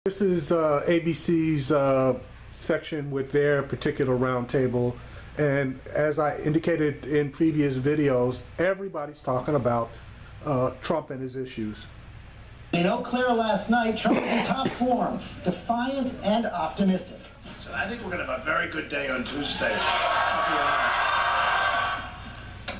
This is ABC's section with their particular roundtable, and as I indicated in previous videos, everybody's talking about Trump and his issues. In Eau Claire last night, Trump was in top form, defiant and optimistic. So I think we're going to have a very good day on Tuesday.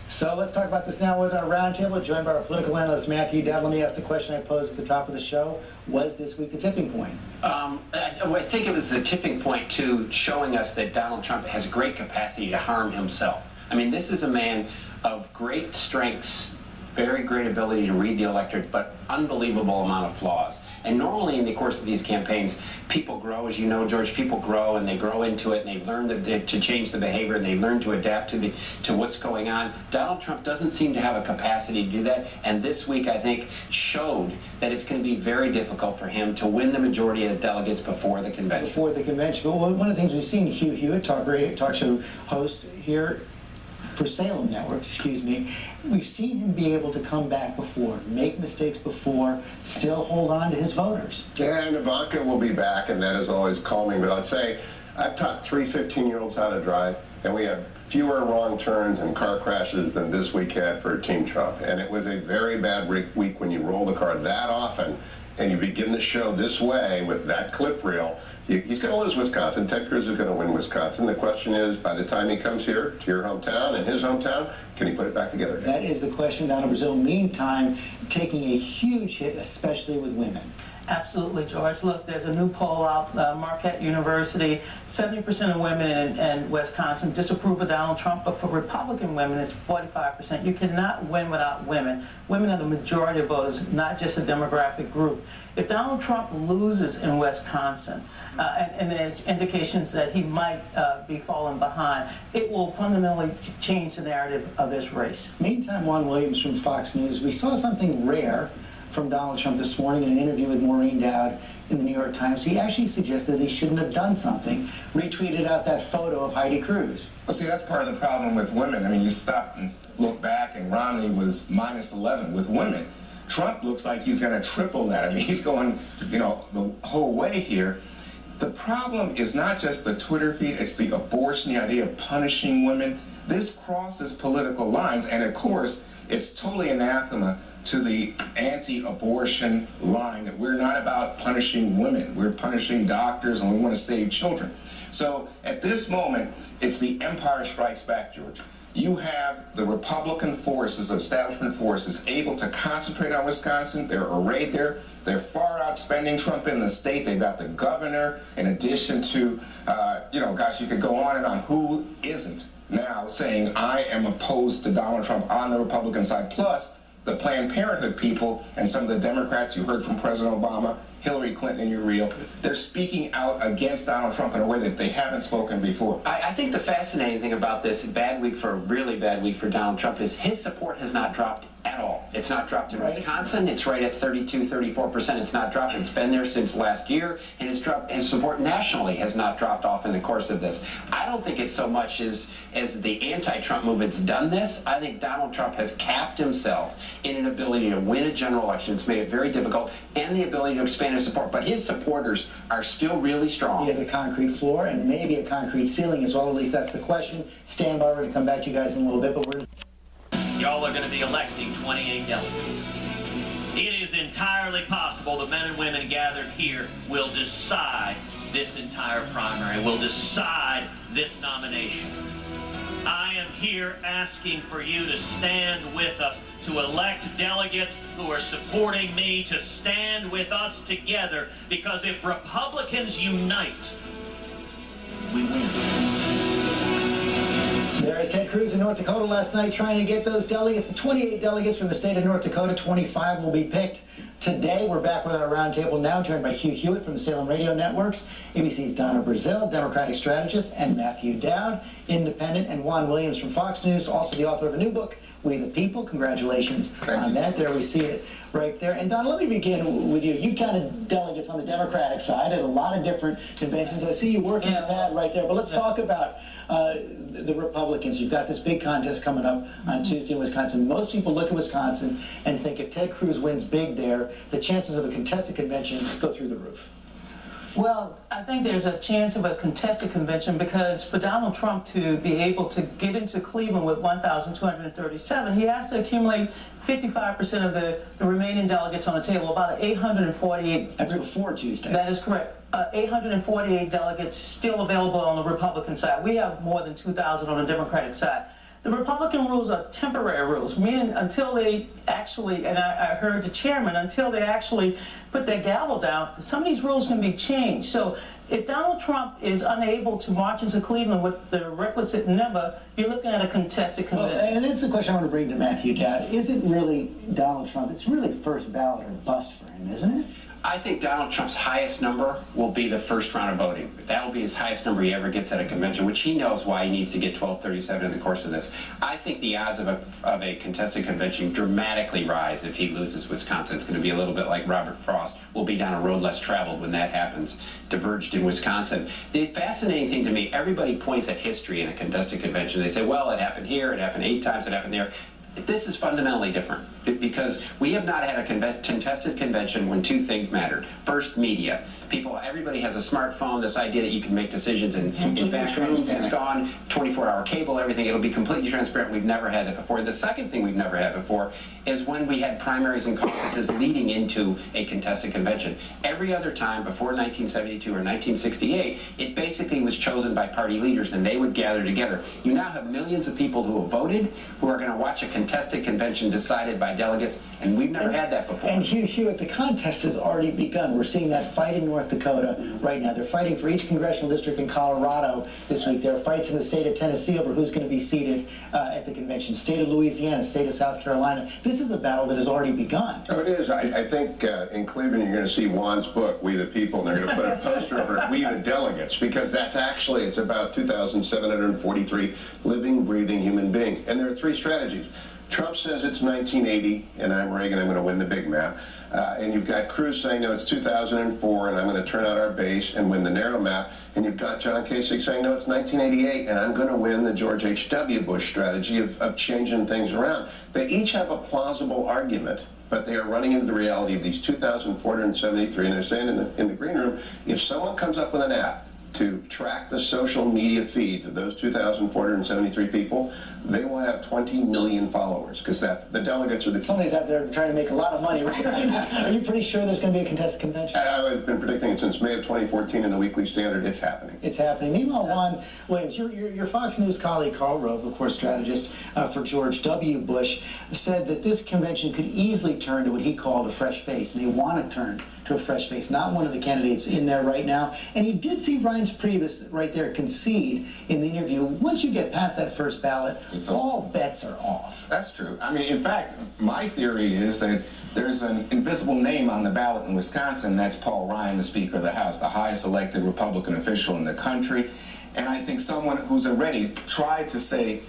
So let's talk about this now with our roundtable, joined by our political analyst, Matthew Dowd. Let me ask the question I posed at the top of the show. Was this week the tipping point? I think it was the tipping point to showing us that Donald Trump has great capacity to harm himself. I mean, this is a man of great strengths, very great ability to read the electorate, but unbelievable amount of flaws. And normally in the course of these campaigns, people grow, as you know, George, people grow and they grow into it and they learn to change the behavior and they learn to adapt to what's going on. Donald Trump doesn't seem to have a capacity to do that, and this week I think showed that it's going to be very difficult for him to win the majority of the delegates before the convention. Before the convention. But one of the things we've seen, Hugh Hewitt, talk show host here for Salem Networks, excuse me, we've seen him be able to come back before, make mistakes before, still hold on to his voters. Yeah, and Ivanka will be back, and that is always calming. But I'd say I've taught 3 15-year-olds how to drive, and we have fewer wrong turns and car crashes than this week had for Team Trump. And it was a very bad week when you roll the car that often and you begin the show this way with that clip reel. He's going to lose Wisconsin. Ted Cruz is going to win Wisconsin. The question is, by the time he comes here to your hometown and his hometown, can he put it back together again? That is the question down in Brazil. Meantime, taking a huge hit, especially with women. Absolutely, George. Look, there's a new poll out, Marquette University. 70% of women in Wisconsin disapprove of Donald Trump, but for Republican women, it's 45%. You cannot win without women. Women are the majority of voters, not just a demographic group. If Donald Trump loses in Wisconsin, and there's indications that he might be falling behind, it will fundamentally change the narrative of this race. Meantime, Juan Williams from Fox News, we saw something rare from Donald Trump this morning in an interview with Maureen Dowd in the New York Times. He actually suggested he shouldn't have done something, retweeted out that photo of Heidi Cruz. Well, see, that's part of the problem with women. I mean, you stop and look back, and Romney was -11 with women. Trump looks like he's going to triple that. I mean, he's going, you know, the whole way here. The problem is not just the Twitter feed, it's the abortion, the idea of punishing women. This crosses political lines, and of course, it's totally anathema to the anti-abortion line that we're not about punishing women, we're punishing doctors and we want to save children. So at this moment, it's the Empire Strikes Back, George. You have the Republican forces, establishment forces, able to concentrate on Wisconsin. They're arrayed there. They're far outspending Trump in the state. They've got the governor, in addition to, you know, gosh, you could go on and on. Who isn't now saying, I am opposed to Donald Trump on the Republican side? Plus, the Planned Parenthood people and some of the Democrats you heard from President Obama, Hillary Clinton in your reel, they're speaking out against Donald Trump in a way that they haven't spoken before. I think the fascinating thing about this really bad week for Donald Trump is his support has not dropped at all. It's not dropped in Wisconsin. It's right at 32, 34%. It's not dropped. It's been there since last year, and his support nationally has not dropped off in the course of this. I don't think it's so much as the anti-Trump movement's done this. I think Donald Trump has capped himself in an ability to win a general election. It's made it very difficult, and the ability to expand his support. But his supporters are still really strong. He has a concrete floor and maybe a concrete ceiling as well. At least that's the question. Stand by. We're going to come back to you guys in a little bit, but we're... Y'all are going to be electing 28 delegates. It is entirely possible the men and women gathered here will decide this entire primary, will decide this nomination. I am here asking for you to stand with us, to elect delegates who are supporting me, to stand with us together, because if Republicans unite, we win. There is Ted Cruz in North Dakota last night trying to get those delegates, the 28 delegates from the state of North Dakota. 25 will be picked today. We're back with our roundtable now, joined by Hugh Hewitt from the Salem Radio Networks, ABC's Donna Brazil, Democratic strategist, and Matthew Dowd, independent, and Juan Williams from Fox News, also the author of a new book, We the People. Congratulations on that. There we see it right there. And Donna, let me begin with you. You've counted delegates on the Democratic side at a lot of different conventions. I see you working the pad right there. But let's talk about the Republicans. You've got this big contest coming up on Tuesday in Wisconsin. Most people look at Wisconsin and think if Ted Cruz wins big there, the chances of a contested convention go through the roof. Well, I think there's a chance of a contested convention because for Donald Trump to be able to get into Cleveland with 1,237, he has to accumulate 55% of the remaining delegates on the table, about 848. That's before Tuesday. That is correct. 848 delegates still available on the Republican side. We have more than 2,000 on the Democratic side. The Republican rules are temporary rules, meaning until they actually, and I heard the chairman, until they actually put their gavel down, some of these rules can be changed. So if Donald Trump is unable to march into Cleveland with the requisite number, you're looking at a contested convention. Well, and that's the question I want to bring to Matthew Dowd. Is it really Donald Trump? It's really first ballot or bust for him, isn't it? I think Donald Trump's highest number will be the first round of voting. That will be his highest number he ever gets at a convention, which he knows why he needs to get 1237 in the course of this. I think the odds of a contested convention dramatically rise if he loses Wisconsin. It's going to be a little bit like Robert Frost. We'll be down a road less traveled when that happens, diverged in Wisconsin. The fascinating thing to me, everybody points at history in a contested convention. They say, well, it happened here, it happened 8 times, it happened there. This is fundamentally different because we have not had a contested convention when 2 things mattered. First, media. Everybody has a smartphone, this idea that you can make decisions in back rooms, it's gone, 24-hour cable, everything, it'll be completely transparent. We've never had that before. The second thing we've never had before is when we had primaries and caucuses leading into a contested convention. Every other time before 1972 or 1968, it basically was chosen by party leaders and they would gather together. You now have millions of people who have voted, who are going to watch a contested convention decided by delegates, and we've never had that before. And Hugh Hewitt, the contest has already begun. We're seeing that fight in North Dakota right now. They're fighting for each congressional district in Colorado this week. There are fights in the state of Tennessee over who's going to be seated at the convention. State of Louisiana, state of South Carolina. This is a battle that has already begun. Oh, it is. I think in Cleveland you're going to see Juan's book, We the People, and they're going to put a poster over it, We the Delegates, because that's actually, it's about 2,743 living, breathing human beings. And there are 3 strategies. Trump says it's 1980, and I'm Reagan, I'm going to win the big map. And you've got Cruz saying, no, it's 2004, and I'm going to turn out our base and win the narrow map. And you've got John Kasich saying, no, it's 1988, and I'm going to win the George H.W. Bush strategy of changing things around. They each have a plausible argument, but they are running into the reality of these 2,473, and they're saying in the green room, if someone comes up with an app to track the social media feeds of those 2,473 people, they will have 20 million followers, because the delegates are the... Somebody's out there trying to make a lot of money. Are you pretty sure there's going to be a contested convention? I've been predicting it since May of 2014 in the Weekly Standard. It's happening. It's happening. Meanwhile, Juan Williams, your Fox News colleague, Karl Rove, of course, strategist for George W. Bush, said that this convention could easily turn to what he called a fresh face. And they want to turn to a fresh face, not one of the candidates in there right now. And you did see Reince Priebus right there concede in the interview. Once you get past that first ballot, all bets are off. That's true. I mean, in fact, my theory is that there's an invisible name on the ballot in Wisconsin. That's Paul Ryan, the Speaker of the House, the highest elected Republican official in the country. And I think someone who's already tried to say,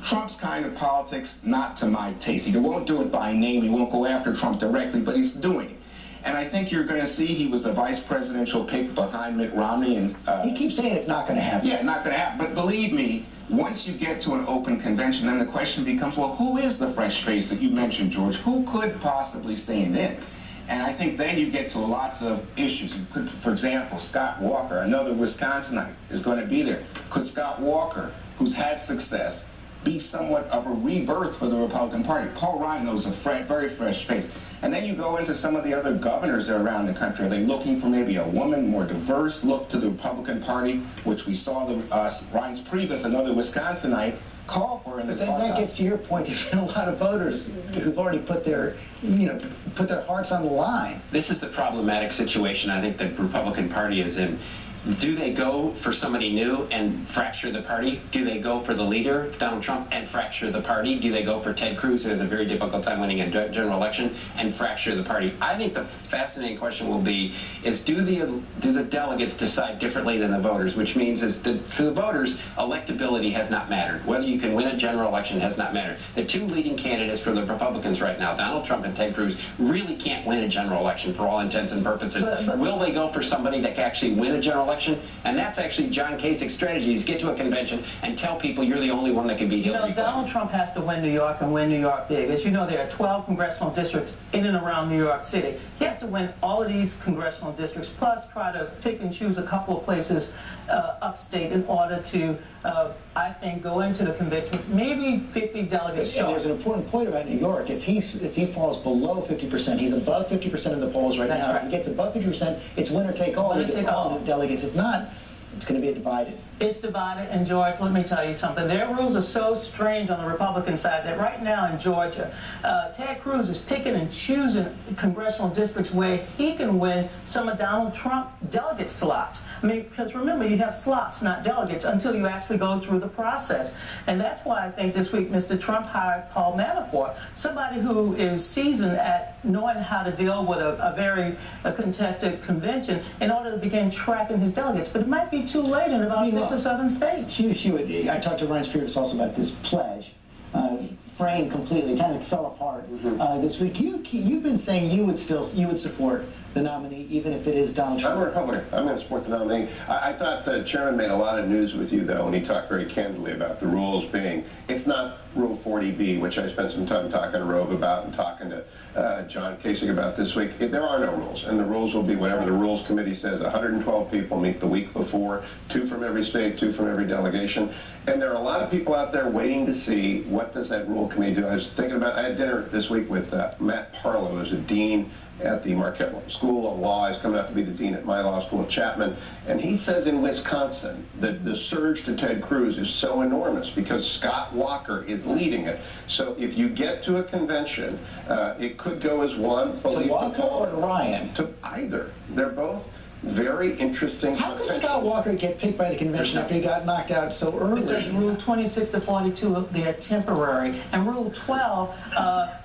Trump's kind of politics, not to my taste. He won't do it by name. He won't go after Trump directly, but he's doing it. And I think you're going to see he was the vice presidential pick behind Mitt Romney. And he keeps saying it's not going to happen. Yeah, not going to happen. But believe me, once you get to an open convention, then the question becomes, well, who is the fresh face that you mentioned, George? Who could possibly stand in? And I think then you get to lots of issues. You could, for example, Scott Walker, another Wisconsinite, is going to be there. Could Scott Walker, who's had success, be somewhat of a rebirth for the Republican Party? Paul Ryan knows a very fresh face. And then you go into some of the other governors that are around the country. Are they looking for maybe a woman, more diverse look to the Republican Party, which we saw Reince Priebus, another Wisconsinite, call for in this. But then that gets to your point. There's been a lot of voters who've already put their hearts on the line. This is the problematic situation I think the Republican Party is in. Do they go for somebody new and fracture the party? Do they go for the leader, Donald Trump, and fracture the party? Do they go for Ted Cruz, who has a very difficult time winning a general election, and fracture the party? I think the fascinating question will be, is do the delegates decide differently than the voters? Which means for the voters, electability has not mattered. Whether you can win a general election has not mattered. The 2 leading candidates for the Republicans right now, Donald Trump and Ted Cruz, really can't win a general election for all intents and purposes. Will they go for somebody that can actually win a general election election, and that's actually John Kasich's strategy, is get to a convention and tell people you're the only one that can beat Hillary Clinton. Donald Trump has to win New York and win New York big. As you know, there are 12 congressional districts in and around New York City. He has to win all of these congressional districts, plus try to pick and choose a couple of places upstate in order to, I think, go into the convention. Maybe 50 delegates short. There's an important point about New York. If he falls below 50%, he's above 50% in the polls right That's now. right. If he gets above 50%, it's winner take all. Winner He gets take all. the delegates. If not, it's going to be divided. It's divided, and George, let me tell you something. Their rules are so strange on the Republican side that right now in Georgia, Ted Cruz is picking and choosing congressional districts where he can win some of Donald Trump delegate slots. I mean, because remember, you have slots, not delegates, until you actually go through the process. And that's why I think this week Mr. Trump hired Paul Manafort, somebody who is seasoned at knowing how to deal with a very contested convention in order to begin tracking his delegates. But it might be too late in about 6 or 7 states. Hugh Hewitt, I talked to Ryan Spears also about this pledge. Framed completely, kind of fell apart this week. You've been saying you would support the nominee, even if it is Donald Trump. I'm a Republican. I'm going to support the nominee. I thought the chairman made a lot of news with you, though, and he talked very candidly about the rules being, it's not Rule 40B, which I spent some time talking to Rove about and talking to John Kasich about this week. There are no rules, and the rules will be whatever the Rules Committee says. 112 people meet the week before, 2 from every state, 2 from every delegation. And there are a lot of people out there waiting to see what does that Rule Committee do. I was thinking about, I had dinner this week with Matt Parlow, who's a dean at the Marquette School of Law. He's coming out to be the dean at my law school at Chapman. And he says in Wisconsin that the surge to Ted Cruz is so enormous because Scott Walker is leading it. So if you get to a convention, it could go as one. To Walker or to Ryan? To either. They're both very interesting. How could Scott Walker get picked by the convention after he got knocked out so early? Because Rule 26 to 42, they're temporary. And Rule 12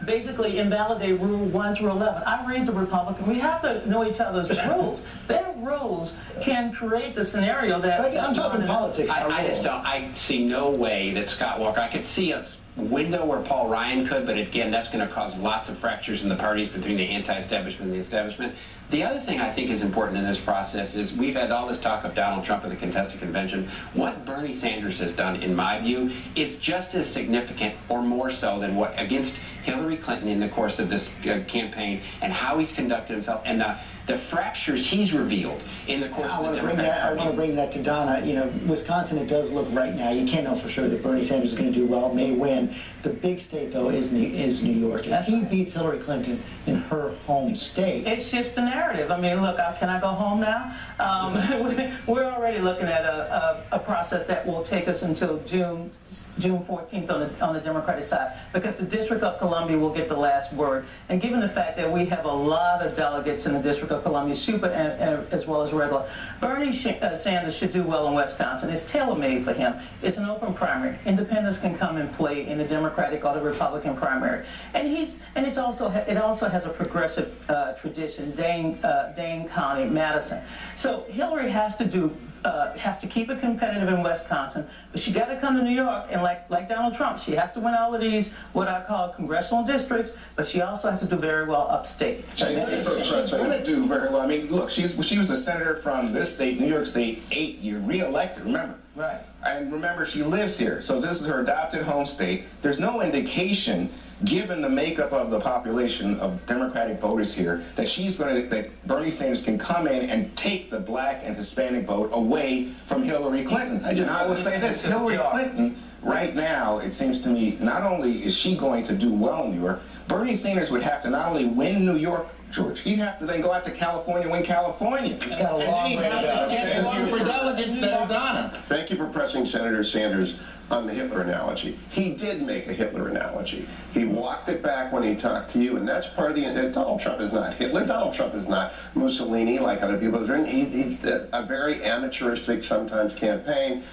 basically invalidate Rule 1 through 11. I read the Republican. We have to know each other's rules. Their rules can create the scenario that... I'm talking politics. I see no way that Scott Walker, I could see a window where Paul Ryan could, but again, that's going to cause lots of fractures in the parties between the anti-establishment and the establishment. The other thing I think is important in this process is we've had all this talk of Donald Trump at the contested convention. What Bernie Sanders has done, in my view, is just as significant or more so than what against Hillary Clinton in the course of this campaign and how he's conducted himself and the fractures he's revealed in the course of the Democratic Party. I want to bring that to Donna. You know, Wisconsin, it does look right now, you can't know for sure that Bernie Sanders is going to do well, may win. The big state, though, is New York. If he beats Hillary Clinton in her home state... It shifts the narrative. I mean, look, can I go home now? We're already looking at a process that will take us until June 14th on the Democratic side, because the District of Columbia will get the last word. And given the fact that we have a lot of delegates in the District of Columbia, super and as well as regular, Bernie Sanders should do well in Wisconsin. It's tailor-made for him. It's an open primary. Independents can come and play in the Democratic or the Republican primary. And it also has a progressive tradition, Dane County, Madison. So Hillary has to keep it competitive in Wisconsin, but she got to come to New York, and like Donald Trump, she has to win all of these what I call congressional districts, but she also has to do very well upstate. She's going to do very well. I mean, look, she was a senator from this state, New York State, 8 years, re-elected, remember? Right. And remember, she lives here, so this is her adopted home state. There's no indication, given the makeup of the population of Democratic voters here, that Bernie Sanders can come in and take the black and Hispanic vote away from Hillary Clinton. And I will say this, Hillary Clinton, right now, it seems to me, not only is she going to do well in New York, Bernie Sanders would have to not only win New York, George, he'd have to then go out to California, win California. He's got a and long then he'd way to have go. to get the super delegates that are Donna. Thank you for pressing Senator Sanders on the Hitler analogy. He did make a Hitler analogy. He walked it back when he talked to you, and that's part of the... Donald Trump is not Hitler. Donald Trump is not Mussolini like other people. He's a very amateuristic, sometimes campaign,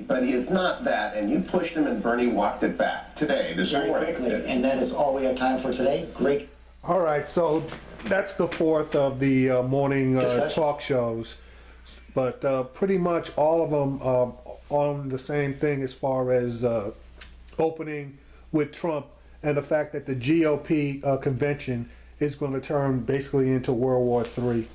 but he is not that, and you pushed him, and Bernie walked it back today, this morning. Very quickly, and that is all we have time for today. Great. All right, so that's the fourth of the morning talk shows, but pretty much all of them on the same thing as far as opening with Trump and the fact that the GOP convention is going to turn basically into World War III.